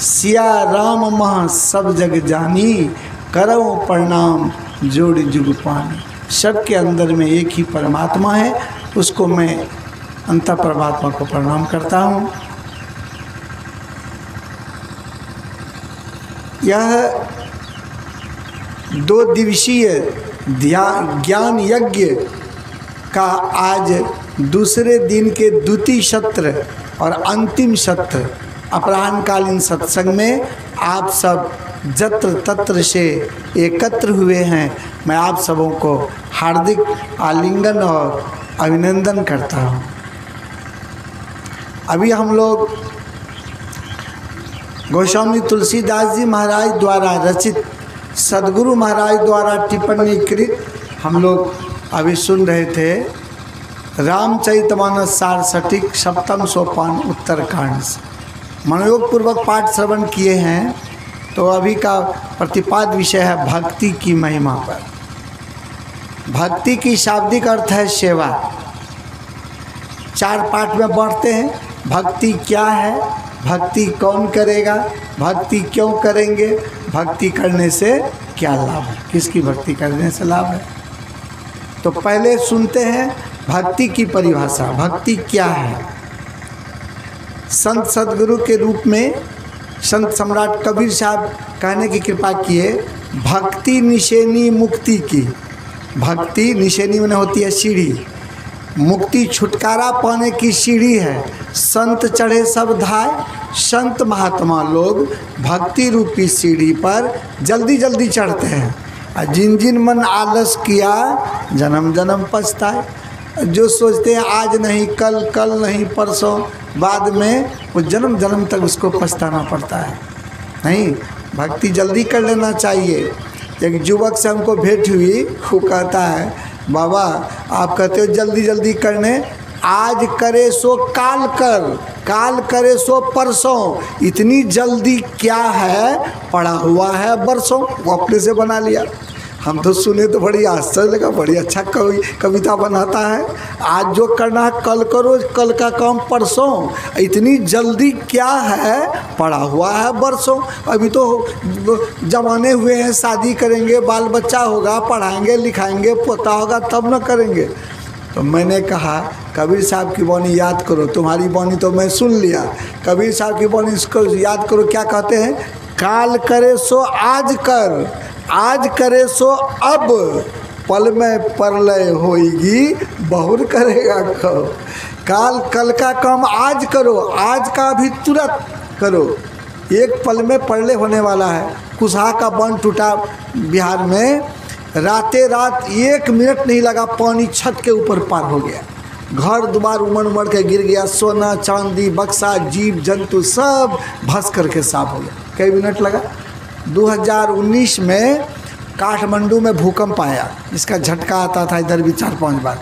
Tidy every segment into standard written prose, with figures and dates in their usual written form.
सिया राम मह सब जग जानी, करऊँ प्रणाम जोड़ जुग पानी। सबके अंदर में एक ही परमात्मा है, उसको मैं अंत परमात्मा को प्रणाम करता हूँ। यह 2 दिवसीय ज्ञान यज्ञ का आज दूसरे दिन के द्वितीय सत्र और अंतिम सत्र अपराह्नकालीन सत्संग में आप सब जत्र तत्र से एकत्र हुए हैं। मैं आप सबों को हार्दिक आलिंगन और अभिनंदन करता हूँ। अभी हम लोग गोस्वामी तुलसीदास जी महाराज द्वारा रचित, सद्गुरु महाराज द्वारा टिप्पणीकृत हम लोग अभी सुन रहे थे रामचरितमानस सार सटीक सप्तम सोपान उत्तरकांड से मनोयोग पूर्वक पाठ श्रवण किए हैं। तो अभी का प्रतिपाद विषय है भक्ति की महिमा पर। भक्ति की शाब्दिक अर्थ है सेवा। 4 पाठ में बांटते हैं। भक्ति क्या है, भक्ति कौन करेगा, भक्ति क्यों करेंगे, भक्ति करने से क्या लाभ है, किसकी भक्ति करने से लाभ है। तो पहले सुनते हैं भक्ति की परिभाषा। भक्ति क्या है। संत सदगुरु के रूप में संत सम्राट कबीर साहब कहने की कृपा किए, भक्ति निशेनी मुक्ति की। भक्ति निशेनी में होती है सीढ़ी, मुक्ति छुटकारा पाने की सीढ़ी है। संत चढ़े सब धाय, संत महात्मा लोग भक्ति रूपी सीढ़ी पर जल्दी जल्दी चढ़ते हैं। और जिन जिन मन आलस किया जन्म जन्म पछताए। जो सोचते हैं आज नहीं कल, कल नहीं परसों, बाद में वो जन्म जन्म तक उसको पछताना पड़ता है। नहीं, भक्ति जल्दी कर लेना चाहिए। एक युवक से हमको भेंट हुई, वो कहता है बाबा आप कहते हो जल्दी जल्दी करने, आज करे सो काल कर, काल करे सो परसों, इतनी जल्दी क्या है, पड़ा हुआ है बरसों। वो अपने से बना लिया। हम तो सुने तो बड़ी आश्चर्य लगा, बड़ी अच्छा कविता बनाता है। आज जो करना है कल करो, कल का काम परसों, इतनी जल्दी क्या है, पड़ा हुआ है बरसों। अभी तो जमाने हुए हैं, शादी करेंगे, बाल बच्चा होगा, पढ़ाएंगे लिखाएंगे, पोता होगा तब न करेंगे। तो मैंने कहा कबीर साहब की वाणी याद करो। तुम्हारी वाणी तो मैं सुन लिया, कबीर साहब की वाणी इसको याद करो। क्या कहते हैं, काल करे सो आज कर, आज करे सो अब, पल में परलय होएगी बहुर करेगा कब। काल कल का काम आज करो, आज का भी तुरंत करो। एक पल में परलय होने वाला है। कुशहा का बांध टूटा बिहार में, राते रात 1 मिनट नहीं लगा, पानी छत के ऊपर पार हो गया। घर दुआर उमड़ उमड़ के गिर गया। सोना चांदी बक्सा जीव जंतु सब भस करके साफ हो गया। कई मिनट लगा। 2019 में काठमांडू में भूकंप आया, जिसका झटका आता था इधर भी 4-5 बार।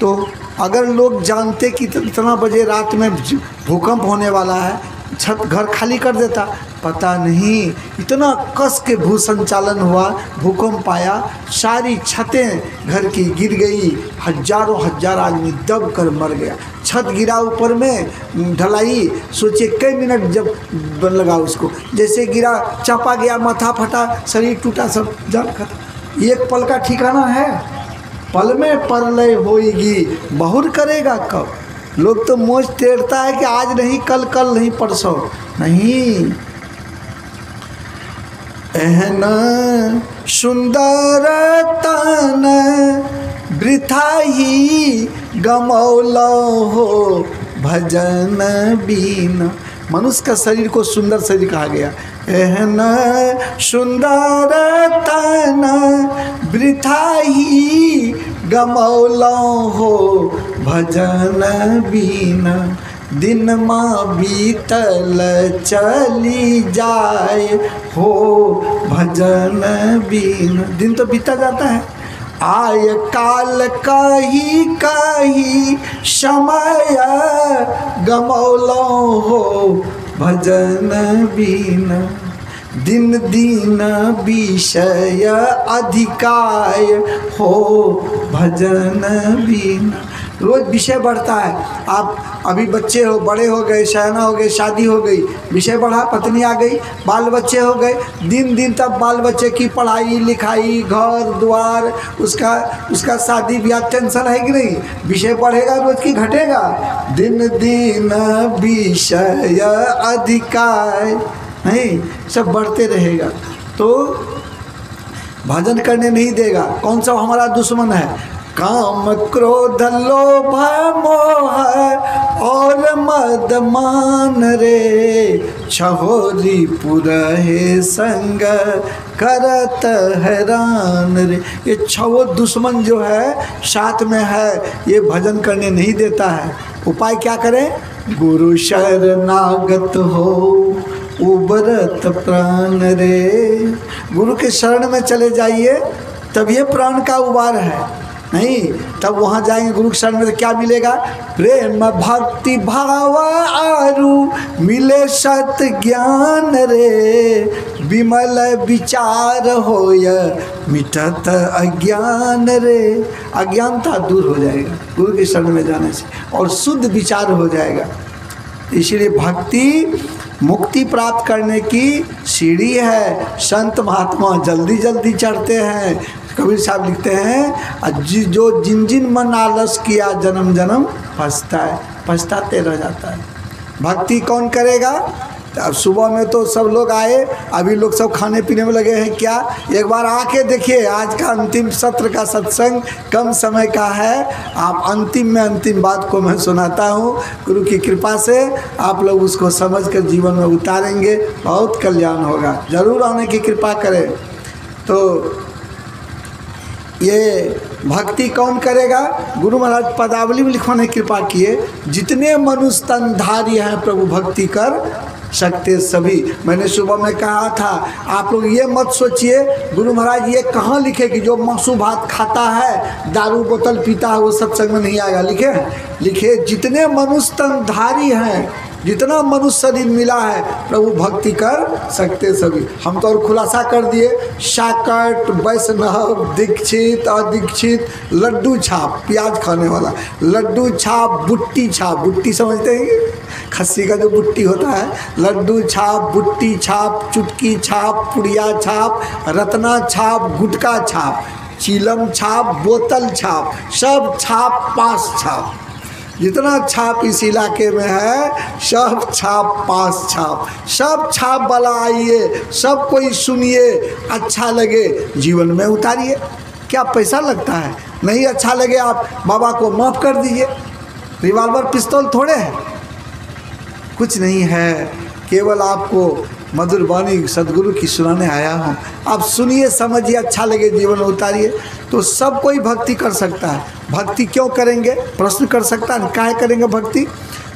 तो अगर लोग जानते कि इतना बजे रात में भूकंप होने वाला है, छत घर खाली कर देता। पता नहीं इतना कस के भू संचालन हुआ, भूकंप आया, सारी छतें घर की गिर गई, हजारों हजार आदमी दब कर मर गया। छत गिरा ऊपर में ढलाई, सोचिए कई मिनट जब लगा उसको, जैसे गिरा चापा गया, माथा फटा, शरीर टूटा, सब जान खत्म। एक पल का ठिकाना है, पल में परलय होएगी बहुर करेगा कब। लोग तो मौज टेरता है कि आज नहीं कल, कल नहीं परसों नहीं। एहन सुंदर तन वृथा ही गमौलो हो भजन बीन। मनुष्य का शरीर को सुंदर शरीर कहा गया। एहन सुंदर तन वृथा ही गमौलो हो भजन बीन। दिन माँ बीतल चली जाए हो भजन बीन। दिन तो बीता जाता है। आय काल कही कही समय गमौलो हो भजन बीन। दिन दिन विषय अधिकाय हो भजन बीन। रोज़ विषय बढ़ता है। आप अभी बच्चे हो, बड़े हो गए, शयना हो गए, शादी हो गई, विषय बढ़ा, पत्नी आ गई, बाल बच्चे हो गए, दिन दिन तब बाल बच्चे की पढ़ाई लिखाई, घर द्वार, उसका शादी ब्याह, टेंशन है कि नहीं? विषय बढ़ेगा रोज की घटेगा? दिन दिन विषय अधिकार, नहीं, सब बढ़ते रहेगा। तो भजन करने नहीं देगा। कौन सा हमारा दुश्मन है? काम क्रोध लोभ मोह और मद मान रे, छहोरी पुरहे संग करत हैरान रे। ये छहो दुश्मन जो है साथ में है, ये भजन करने नहीं देता है। उपाय क्या करें? गुरु शरणागत हो उबरत प्राण रे। गुरु के शरण में चले जाइए, तब ये प्राण का उबार है। नहीं, तब वहाँ जाएंगे गुरु के शरण में तो क्या मिलेगा? प्रेम भक्ति भाव आरु मिले सत ज्ञान रे, विमल विचार होय मिटत अज्ञान रे। अज्ञानता दूर हो जाएगा गुरु के शरण में जाने से, और शुद्ध विचार हो जाएगा। इसलिए भक्ति मुक्ति प्राप्त करने की सीढ़ी है। संत महात्मा जल्दी जल्दी चढ़ते हैं। कबीर साहब लिखते हैं, जो जिन जिन मन आलस किया जन्म जन्म पछताते रह जाता है। भक्ति कौन करेगा? अब सुबह में तो सब लोग आए, अभी लोग सब खाने पीने में लगे हैं। क्या एक बार आके देखिए, आज का अंतिम सत्र का सत्संग कम समय का है। आप अंतिम बात को मैं सुनाता हूँ, गुरु की कृपा से आप लोग उसको समझ कर जीवन में उतारेंगे, बहुत कल्याण होगा। जरूर आने की कृपा करें। तो ये भक्ति कौन करेगा? गुरु महाराज पदावली में लिखवाने की कृपा किए, जितने मनुष्य तनधारी हैं प्रभु भक्ति कर सकते सभी। मैंने सुबह में कहा था, आप लोग ये मत सोचिए गुरु महाराज ये कहाँ लिखे कि जो मांसू भात खाता है, दारू बोतल पीता है, वो सत्संग में नहीं आएगा। लिखे जितने मनुष्य तनधारी हैं, जितना मनुष्य शरीर मिला है, प्रभु भक्ति कर सकते सभी। हम तो और खुलासा कर दिए, शाकट, वैष्णव, दीक्षित, अदीक्षित, लड्डू छाप, प्याज खाने वाला, लड्डू छाप, बुट्टी छाप, बुट्टी समझते हैं? खस्सी का जो बुट्टी होता है, लड्डू छाप, बुट्टी छाप, चुटकी छाप, पुड़िया छाप, रत्ना छाप, गुटका छाप, चीलम छाप, बोतल छाप, सब छाप, पास छाप। जितना छाप इस इलाके में है, सब छाप, पास छाप, सब छाप वाला आइए, सब कोई सुनिए, अच्छा लगे जीवन में उतारिए। क्या पैसा लगता है? नहीं अच्छा लगे आप बाबा को माफ़ कर दीजिए। रिवॉल्वर पिस्तौल थोड़े है, कुछ नहीं है, केवल आपको मधुर वाणी सदगुरु की सुनाने आया हूँ। आप सुनिए, समझिए, अच्छा लगे जीवन में उतारिए। तो सब कोई भक्ति कर सकता है। भक्ति क्यों करेंगे? प्रश्न कर सकता है, काहे करेंगे भक्ति?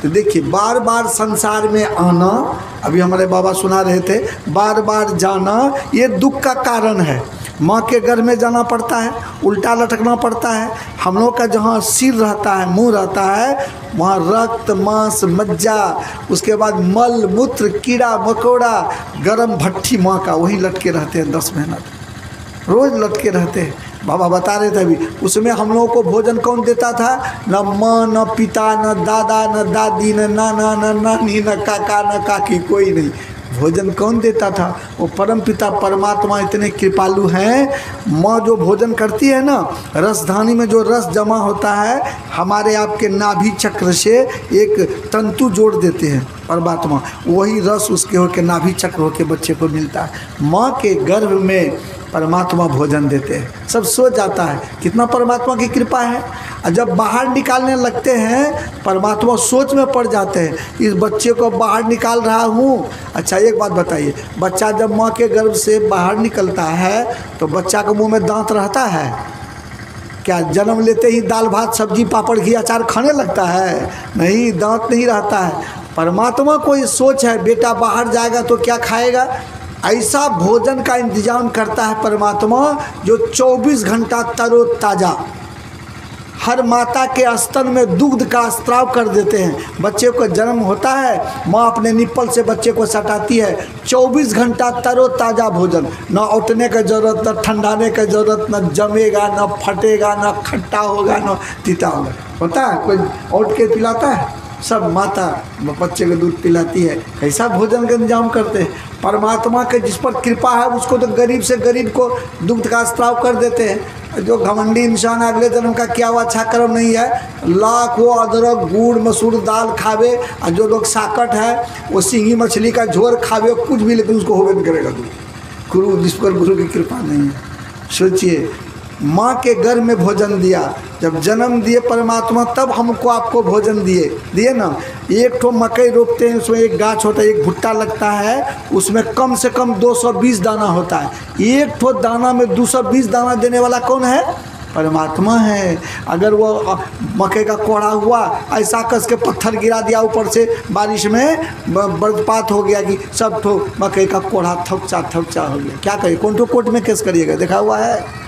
तो देखिए, बार बार संसार में आना, अभी हमारे बाबा सुना रहे थे, बार बार जाना ये दुख का कारण है। माँ के गर्भ में जाना पड़ता है, उल्टा लटकना पड़ता है। हम लोग का जहाँ सिर रहता है, मुंह रहता है, वहाँ रक्त मांस मज्जा, उसके बाद मल मूत्र कीड़ा मकोड़ा, गरम भट्ठी माँ का, वही लटके रहते हैं 10 महीना रोज़ लटके रहते हैं। बाबा बता रहे थे अभी, उसमें हम लोगों को भोजन कौन देता था? न माँ, न पिता, न दादा, न दादी, न नाना, न नानी, न काका, न काकी, कोई नहीं। भोजन कौन देता था? वो परम पिता परमात्मा इतने कृपालु हैं। माँ जो भोजन करती है ना, रसधानी में जो रस जमा होता है, हमारे आपके नाभि चक्र से एक तंतु जोड़ देते हैं परमात्मा, वही रस उसके होकर नाभि चक्र होकर बच्चे को मिलता है। माँ के गर्भ में परमात्मा भोजन देते हैं। सब सोच जाता है कितना परमात्मा की कृपा है। और जब बाहर निकालने लगते हैं, परमात्मा सोच में पड़ जाते हैं, इस बच्चे को बाहर निकाल रहा हूँ। अच्छा एक बात बताइए, बच्चा जब माँ के गर्भ से बाहर निकलता है तो बच्चा के मुंह में दांत रहता है क्या? जन्म लेते ही दाल भात सब्जी पापड़ घी अचार खाने लगता है? नहीं, दांत नहीं रहता है। परमात्मा को ये सोच है, बेटा बाहर जाएगा तो क्या खाएगा। ऐसा भोजन का इंतजाम करता है परमात्मा जो 24 घंटा तरोताज़ा, हर माता के स्तन में दुग्ध का स्त्राव कर देते हैं। बच्चे को जन्म होता है, माँ अपने निप्पल से बच्चे को सटाती है। 24 घंटा तरोताज़ा भोजन, न उठने की ज़रूरत, न ठंडाने की ज़रूरत, न जमेगा, न फटेगा, न खट्टा होगा, न तीता होगा। होता है कोई उठ के पिलाता है? सब माता बच्चे को दूध पिलाती है। कैसा भोजन का इंतजाम करते हैं। परमात्मा के जिस पर कृपा है उसको तो गरीब से गरीब को दुग्ध का स्त्राव कर देते हैं। जो घमंडी इंसान अगले जन्म का क्या हुआ अच्छा कर्म नहीं है, लाख वो अदरक गुड़ मसूर दाल खावे, और जो लोग साकट है वो सिंगी मछली का झोर खावे, कुछ भी, लेकिन उसको होवे नहीं करेगा दूध। गुरु जिस पर गुरु की कृपा नहीं है। सोचिए, माँ के घर में भोजन दिया, जब जन्म दिए परमात्मा तब हमको आपको भोजन दिए ना। एक ठो मकई रोपते हैं, उसमें एक गाछ होता है, एक भुट्टा लगता है, उसमें कम से कम 220 दाना होता है। एक ठो दाना में 220 दाना देने वाला कौन है? परमात्मा है। अगर वो मकई का कोढ़ा हुआ, ऐसा कस के पत्थर गिरा दिया ऊपर से, बारिश में बरसात हो गया कि सब ठो मकई का कोढ़ा थपचा हो गया, क्या करिए? कौन ठो कोर्ट में केस करिएगा? देखा हुआ है।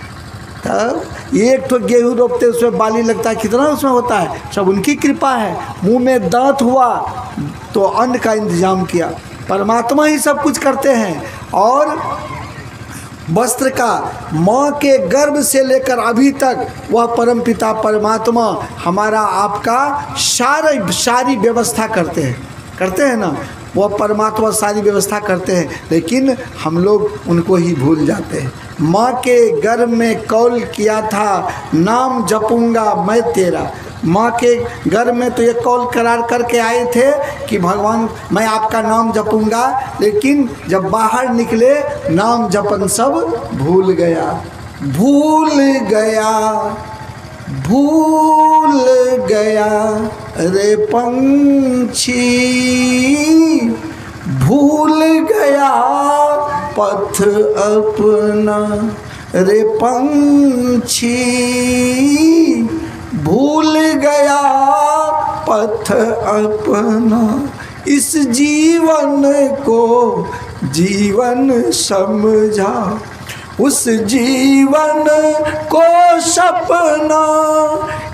तब एक तो गेहूँ रोपते उसमें बाली लगता है, कितना उसमें होता है, सब उनकी कृपा है। मुंह में दांत हुआ तो अन्न का इंतजाम किया, परमात्मा ही सब कुछ करते हैं। और वस्त्र का माँ के गर्भ से लेकर अभी तक वह परमपिता परमात्मा हमारा आपका सारी व्यवस्था करते हैं ना। वह परमात्मा सारी व्यवस्था करते हैं, लेकिन हम लोग उनको ही भूल जाते हैं। माँ के गर्भ में कौल किया था, नाम जपूंगा मैं तेरा। माँ के गर्भ में तो ये कौल करार करके आए थे कि भगवान मैं आपका नाम जपूंगा, लेकिन जब बाहर निकले नाम जपन सब भूल गया रे पंछी, भूल गया पथ अपना रे पंछी, भूल गया पथ अपना। इस जीवन को जीवन समझा, उस जीवन को सपना,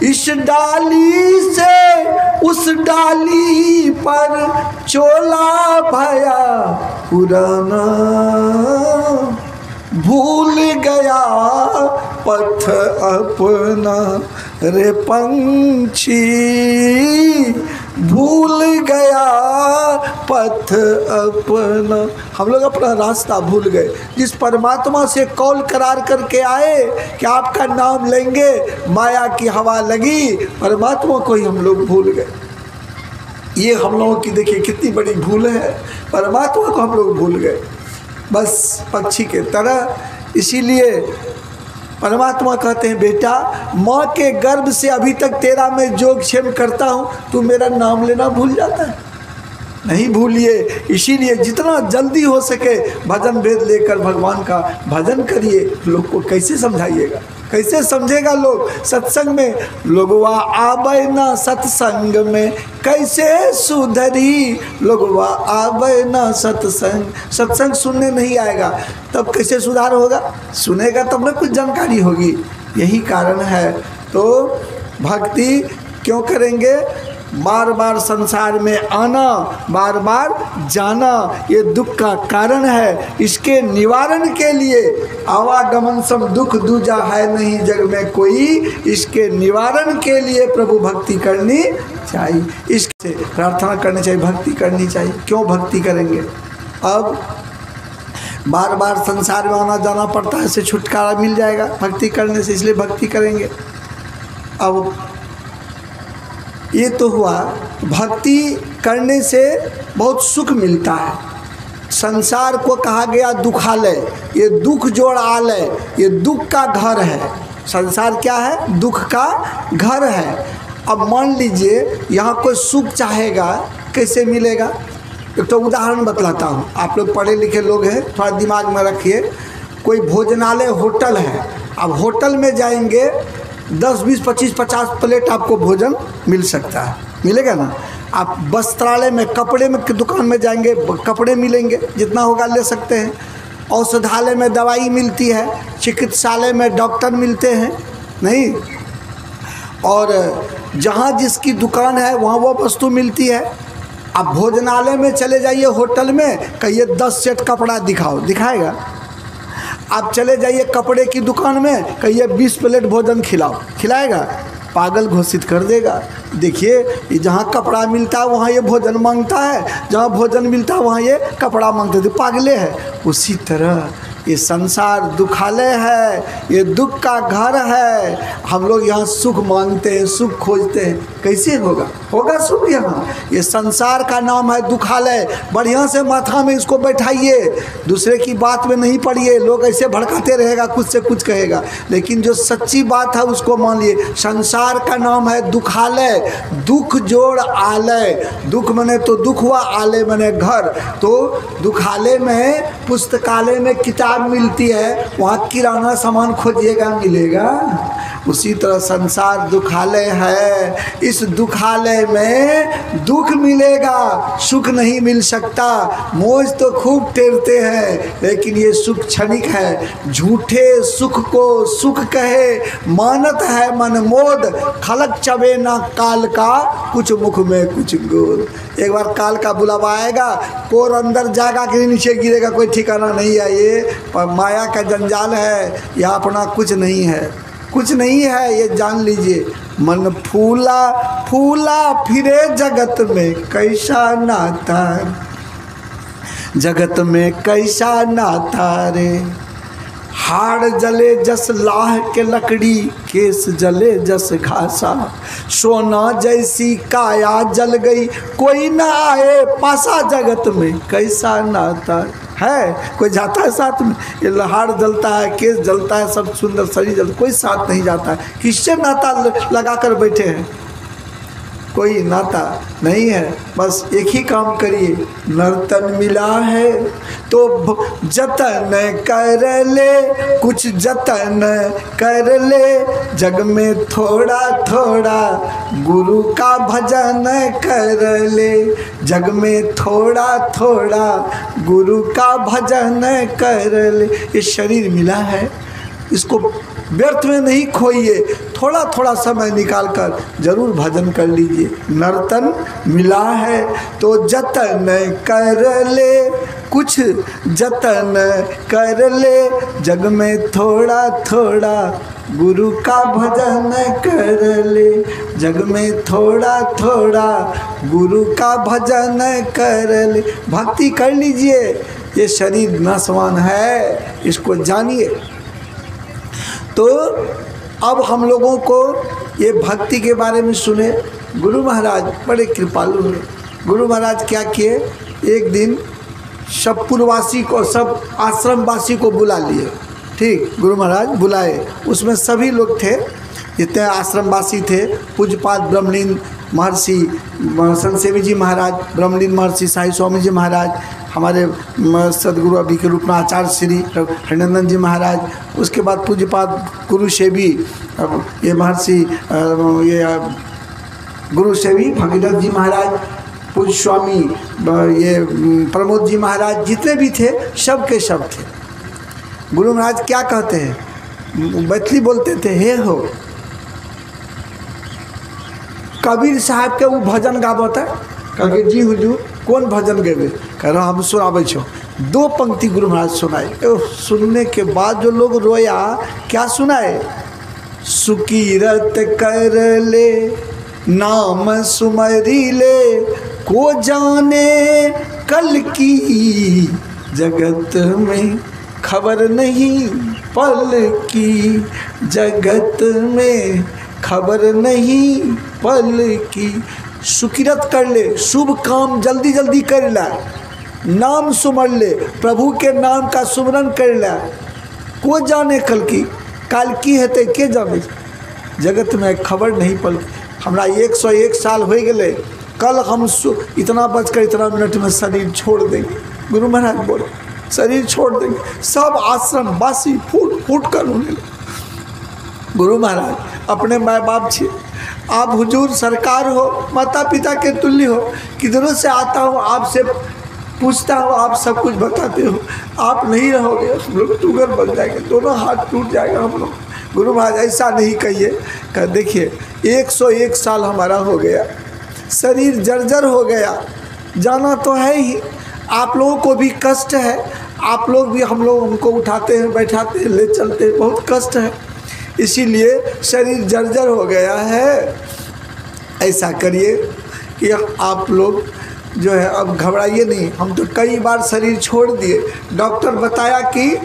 इस डाली से उस डाली पर चोला भया पुराना, भूल गया पथ अपना रे पंछी, भूल गया पथ अपना। हम लोग अपना रास्ता भूल गए। जिस परमात्मा से कौल करार करके आए कि आपका नाम लेंगे, माया की हवा लगी, परमात्मा को ही हम लोग भूल गए। ये हम लोगों की देखिए कितनी बड़ी भूल है, परमात्मा को हम लोग भूल गए बस पक्षी के तरह। इसीलिए परमात्मा कहते हैं, बेटा माँ के गर्भ से अभी तक तेरा मैं जोगक्षेम करता हूँ, तू मेरा नाम लेना भूल जाता है। नहीं भूलिए। इसीलिए जितना जल्दी हो सके भजन भेद लेकर भगवान का भजन करिए। लोग को कैसे समझाइएगा, कैसे समझेगा लोग? सत्संग में लोगवा आवे ना, सत्संग में कैसे सुधरी, लोगवा आवे ना सत्संग, सत्संग सुनने नहीं आएगा तब कैसे सुधार होगा? सुनेगा तब ना कुछ जानकारी होगी। यही कारण है। तो भक्ति क्यों करेंगे? बार बार संसार में आना, बार बार जाना, ये दुख का कारण है। इसके निवारण के लिए आवागमन सब दुख दूजा है नहीं जग में कोई, इसके निवारण के लिए प्रभु भक्ति करनी चाहिए, इससे प्रार्थना करनी चाहिए, भक्ति करनी चाहिए। क्यों भक्ति करेंगे? अब बार बार संसार में आना जाना पड़ता है, इससे छुटकारा मिल जाएगा भक्ति करने से, इसलिए भक्ति करेंगे। अब ये तो हुआ, भक्ति करने से बहुत सुख मिलता है। संसार को कहा गया दुखालय, ये दुख जोड़ आलय, ये दुख का घर है। संसार क्या है? दुख का घर है। अब मान लीजिए यहाँ कोई सुख चाहेगा, कैसे मिलेगा? एक तो उदाहरण बतलाता हूँ, आप लोग पढ़े लिखे लोग हैं, थोड़ा दिमाग में रखिए। कोई भोजनालय होटल है, अब होटल में जाएंगे 10, 20, 25, 50 प्लेट आपको भोजन मिल सकता है, मिलेगा ना? आप वस्त्रालय में, कपड़े में की दुकान में जाएंगे, कपड़े मिलेंगे, जितना होगा ले सकते हैं। औषधालय में दवाई मिलती है, चिकित्सालय में डॉक्टर मिलते हैं, नहीं? और जहाँ जिसकी दुकान है वहाँ वो वस्तु मिलती है। अब भोजनालय में चले जाइए, होटल में, कहिए 10 सेट कपड़ा दिखाओ, दिखाएगा? आप चले जाइए कपड़े की दुकान में, कहिए 20 प्लेट भोजन खिलाओ, खिलाएगा? पागल घोषित कर देगा। देखिए जहाँ कपड़ा मिलता है वहाँ ये भोजन मांगता है, जहाँ भोजन मिलता है वहाँ ये कपड़ा मांगते थे, पागले है। उसी तरह ये संसार दुखालय है, ये दुख का घर है। हम लोग यहाँ सुख मांगते हैं, सुख खोजते हैं, कैसे होगा? होगा सुख यहाँ? ये संसार का नाम है दुखालय। बढ़िया से माथा में इसको बैठाइए, दूसरे की बात में नहीं पड़िए। लोग ऐसे भड़काते रहेगा, कुछ से कुछ कहेगा, लेकिन जो सच्ची बात है उसको मान लिए। संसार का नाम है दुखालय, दुख जोड़ आलय। दुख मने तो दुख हुआ, आलय मने घर। तो दुखालय में, पुस्तकालय में किताब मिलती है, वहाँ किराना सामान खोजिएगा, मिलेगा? उसी तरह संसार दुखालय है। इस दुखालय में दुख मिलेगा, सुख नहीं मिल सकता। मौज तो खूब टेरते हैं, लेकिन ये सुख क्षणिक है। झूठे सुख को सुख कहे, मानत है मन मोद। खलक चबे ना काल का, कुछ मुख में कुछ गोद। एक बार काल का बुलावा आएगा, कोर अंदर जाएगा कि नीचे गिरेगा, कोई ठिकाना नहीं है। ये माया का जंजाल है, यह अपना कुछ नहीं है, कुछ नहीं है, ये जान लीजिए। मन फूला फूला फिरे जगत में कैसा नाता, जगत में कैसा नाता रे। हाड़ जले जस लाह के लकड़ी, केस जले जस घासा। सोना जैसी काया जल गई, कोई ना आए पासा, जगत में कैसा नाता है। कोई जाता है साथ में? ये लहाड़ जलता है, केस जलता है, सब सुंदर शरीर जलता है, कोई साथ नहीं जाता है। किससे नाता लगा कर बैठे हैं? कोई नाता नहीं है। बस एक ही काम करिए, नर्तन मिला है तो जतन कर ले, कुछ जतन कर ले। जग में थोड़ा थोड़ा गुरु का भजन कर ले, जग में थोड़ा थोड़ा गुरु का भजन कर ले। ये शरीर मिला है, इसको व्यर्थ में नहीं खोइए। थोड़ा थोड़ा समय निकाल कर जरूर भजन कर लीजिए। नर्तन मिला है तो जतन कर ले, कुछ जतन कर ले। जग में थोड़ा थोड़ा गुरु का भजन कर ले, जग में थोड़ा थोड़ा गुरु का भजन कर ले। भक्ति कर लीजिए। ये शरीर नाशवान है, इसको जानिए। तो अब हम लोगों को ये भक्ति के बारे में सुने। गुरु महाराज बड़े कृपालु हैं। गुरु महाराज क्या किए, एक दिन सब पुरवासी को, सब आश्रमवासी को बुला लिए। ठीक, गुरु महाराज बुलाए, उसमें सभी लोग थे, जितने आश्रमवासी थे। पूज्यपाद ब्रह्मलीन महर्षि संत सेवी जी महाराज, ब्रह्मलीन महर्षि साई स्वामी जी महाराज, हमारे सदगुरु अभी के रूप में आचार्य श्री हरिनंदन जी महाराज, उसके बाद पूज्यपाद गुरु सेवी ये महर्षि ये गुरु सेवी भगीरथ जी महाराज, पूज्य स्वामी ये प्रमोद जी महाराज, जितने भी थे सब के सब थे। गुरु महाराज क्या कहते हैं, मैथिली बोलते थे, हे हो कबीर साहब के वो भजन गावत है। कहे जी हुजूर कौन भजन गेबे? कह रहा हम सुनाबे छो। 2 पंक्ति गुरु महाराज सुनाए। सुनने के बाद जो लोग रोया, क्या सुनाए? सुकीरत कर ले नाम सुमरी ले, को जाने कल की जगत में खबर नहीं पल की, जगत में खबर नहीं पल की। सुकिरत कर ले, शुभ काम जल्दी जल्दी कर ले, नाम सुमर ले, प्रभु के नाम का सुमरन कर ले। को जाने कल की, काल की हेते के जाने, जगत में खबर नहीं पल। हमरा 101 साल हो गए, कल हम इतना बजकर इतना मिनट में शरीर छोड़ देंगे। गुरु महाराज बोले शरीर छोड़ देंगे। सब आश्रम वासी फूट फूट कर रोने लगे। गुरु महाराज अपने माँ बाप छे, आप हुजूर सरकार हो, माता पिता के तुल्य हो, किधरों से आता हूँ आपसे पूछता हूँ, आप सब कुछ बताते हो, आप नहीं रहोगे हम लोग टूगर बन जाएंगे, दोनों हाथ टूट जाएगा हम लोग। गुरु महाराज ऐसा नहीं कहिए। कह देखिए 101 साल हमारा हो गया, शरीर जर्जर हो गया, जाना तो है ही, आप लोगों को भी कष्ट है, आप लोग भी हम लोग उनको उठाते हैं, बैठाते हैं, ले चलते हैं, बहुत कष्ट है, इसीलिए शरीर जर्जर हो गया है। ऐसा करिए कि आप लोग जो है अब घबराइए नहीं। हम तो कई बार शरीर छोड़ दिए, डॉक्टर बताया कि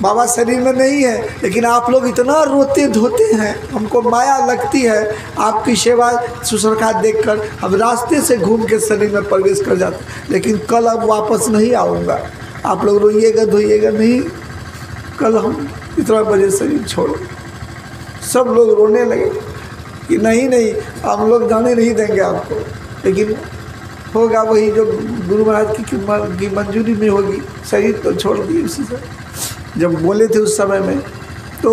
बाबा शरीर में नहीं है, लेकिन आप लोग इतना रोते धोते हैं, हमको माया लगती है आपकी सेवा शुश्रूषा देखकर, हम रास्ते से घूम के शरीर में प्रवेश कर जाते, लेकिन कल अब वापस नहीं आऊँगा। आप लोग रोइएगा धोइएगा नहीं, कल हम इतना बजे शरीर छोड़। सब लोग रोने लगे कि नहीं हम लोग जाने नहीं देंगे आपको, लेकिन होगा वही जो गुरु महाराज की मंजूरी में होगी। शरीर तो छोड़ दिए उसी से जब बोले थे उस समय में। तो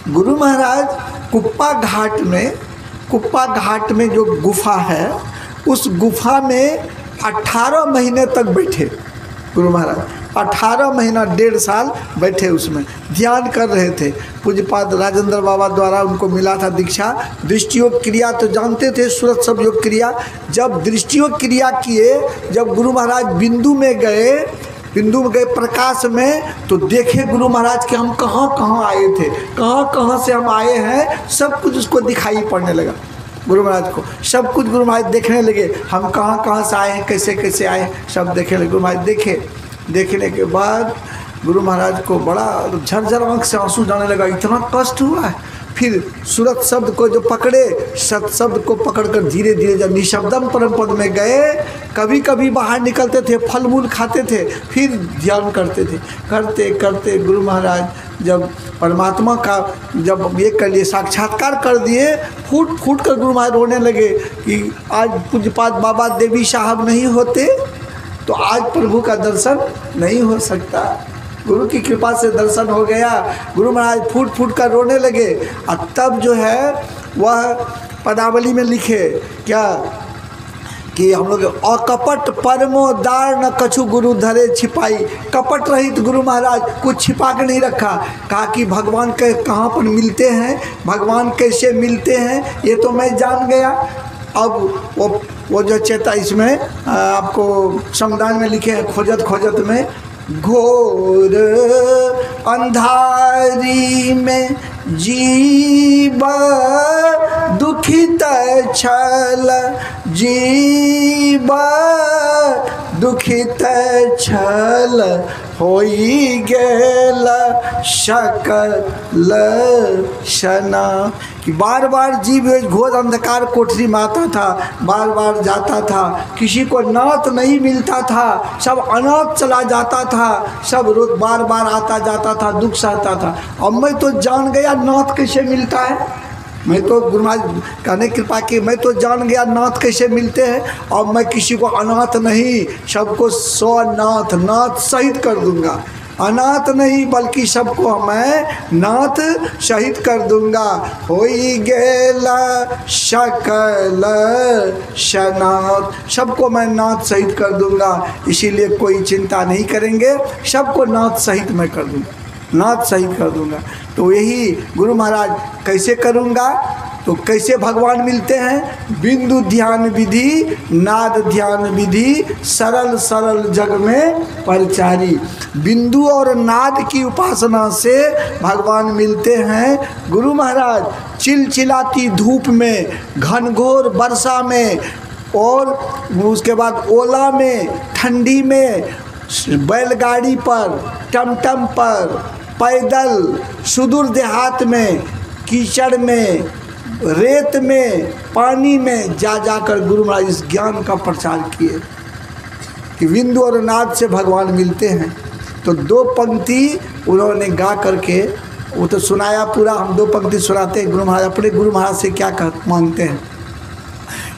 गुरु महाराज कुप्पा घाट में जो गुफा है, उस गुफा में 18 महीने तक बैठे गुरु महाराज। 18 महीना 1.5 साल बैठे, उसमें ध्यान कर रहे थे। पूज्यपाद राजेंद्र बाबा द्वारा उनको मिला था दीक्षा। दृष्टियोग क्रिया तो जानते थे, सूरत सब योग क्रिया। जब दृष्टियोग क्रिया किए, जब गुरु महाराज बिंदु में गए प्रकाश में, तो देखे गुरु महाराज के हम कहाँ कहाँ आए थे, कहाँ से हम आए हैं, सब कुछ उसको दिखाई पड़ने लगा। गुरु महाराज को सब कुछ गुरु महाराज देखने लगे, हम कहाँ से आए हैं, कैसे आए हैं, सब देखने लगे। गुरु महाराज देखने के बाद गुरु महाराज को बड़ा झरझर आँख से आंसू जाने लगा, इतना कष्ट हुआ है। फिर सूरत शब्द को जो पकड़े, सत शब्द को पकड़कर धीरे धीरे जब निशब्दम परम पद में गए, कभी कभी बाहर निकलते थे, फल मूल खाते थे, फिर ध्यान करते थे। करते गुरु महाराज जब परमात्मा का जब ये कर लिए, साक्षात्कार कर दिए, फूट कर गुरु महाराज रोने लगे कि आज पूज्यपाद बाबा देवी साहब नहीं होते तो आज प्रभु का दर्शन नहीं हो सकता। गुरु की कृपा से दर्शन हो गया। गुरु महाराज फूट कर रोने लगे। और तब जो है वह पदावली में लिखे क्या कि हम लोग अकपट परमोदार न कछु गुरु धरे छिपाई। कपट रहित गुरु महाराज कुछ छिपा के नहीं रखा। कहा कि भगवान के कहाँ पर मिलते हैं, भगवान कैसे मिलते हैं, ये तो मैं जान गया। अब वो जो चेता इसमें आपको संविधान में लिखे हैं, खोजत में, घोर अंधारी में जीव दुखित छल, जीव दुखित छल, होई गेल सकल शना। कि बार बार जीव घोर अंधकार कोठरी में आता था, बार जाता था, किसी को नाथ नहीं मिलता था, सब अनाथ चला जाता था, सब रोज बार आता जाता था, दुख सहता था। अब मैं तो जान गया नाथ कैसे मिलता है, मैं तो गुरु महाराज कहने कृपा की, मैं तो जान गया नाथ कैसे मिलते हैं। और मैं किसी को अनाथ नहीं, सबको नाथ सहित कर दूंगा। अनाथ नहीं बल्कि सबको मैं नाथ शहीद कर दूंगा। होई गेला सकल शनाथ, सबको मैं नाथ शहीद कर दूंगा। इसीलिए कोई चिंता नहीं करेंगे, सबको नाथ शहीद मैं कर दूंगा, नाथ शहीद कर दूंगा। तो यही गुरु महाराज कैसे करूंगा, तो कैसे भगवान मिलते हैं, बिंदु ध्यान विधि, नाद ध्यान विधि, सरल जग में परिचारी। बिंदु और नाद की उपासना से भगवान मिलते हैं। गुरु महाराज चिलचिलाती धूप में, घनघोर वर्षा में, और उसके बाद ओला में, ठंडी में, बैलगाड़ी पर, टमटम पर, पैदल, सुदूर देहात में, कीचड़ में, रेत में, पानी में जाकर गुरु महाराज इस ज्ञान का प्रचार किए कि बिंदु और नाद से भगवान मिलते हैं। तो 2 पंक्ति उन्होंने गा करके वो तो सुनाया पूरा, हम 2 पंक्ति सुनाते हैं। गुरु महाराज अपने गुरु महाराज से क्या मांगते हैं,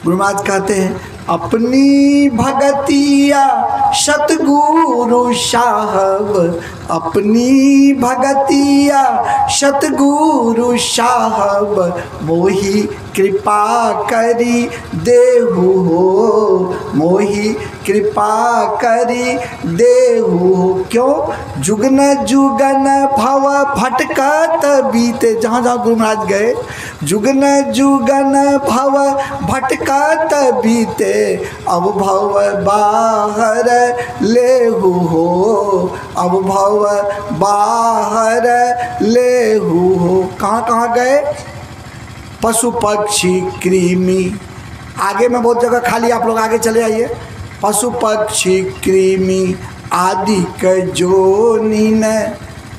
गुरु महाराज कहते हैं, अपनी भगतिया सतगुरु साहब अपनी भगतिया सतगुरु साहब मोही कृपा करी देहु हो, मोही कृपा करी देहु हो। क्यों? जुगन जुगन भव भटकत बीते, जहाँ जहाँ गुरु महाराज गए जुगन जुगन भव भटकत बीते, अब भव बाहर लेहु हो, अब भव बाहर लेहु हो। कहाँ कहाँ गए? पशु पक्षी कृमि, आगे में बहुत जगह खाली, आप लोग आगे चले आइए। पशु पक्षी कृमि आदि के जोनि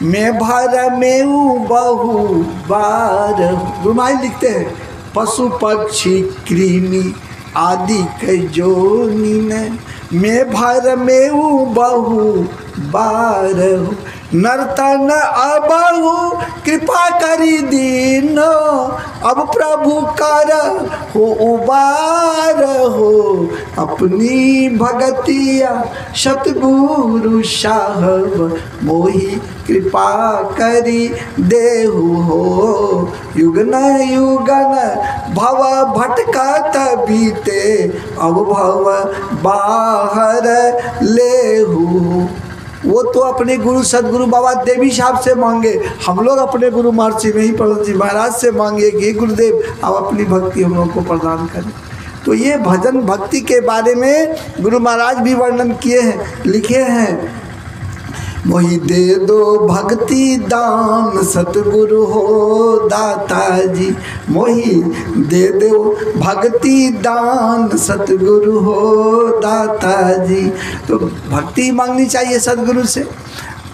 में भर में बहु बार। गुरु महाराज लिखते हैं पशु पक्षी कृमि आदि के जोनि में भर में बहु बार। नर्तन अबहु कृपा करी दीनो, अब प्रभु कर हो उबार हो। अपनी भगतिया सतगुरु साहब मोही कृपा करी देहु हो, युगन युगन भव भटकत बीते, अब भव बाहर लेहु। वो तो अपने गुरु सदगुरु बाबा देवी साहब से मांगे, हम लोग अपने गुरु महर्षि में ही जी महाराज से मांगे कि गुरुदेव आप अपनी भक्ति हम लोग को प्रदान करें। तो ये भजन भक्ति के बारे में गुरु महाराज भी वर्णन किए हैं, लिखे हैं। मोहि दे दो भक्ति दान सतगुरु हो दाता जी, मोहि दे दो भक्ति दान सतगुरु हो दाता जी। तो भक्ति मांगनी चाहिए सतगुरु से।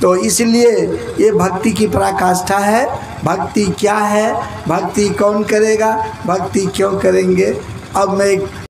तो इसलिए ये भक्ति की पराकाष्ठा है। भक्ति क्या है, भक्ति कौन करेगा, भक्ति क्यों करेंगे। अब मैं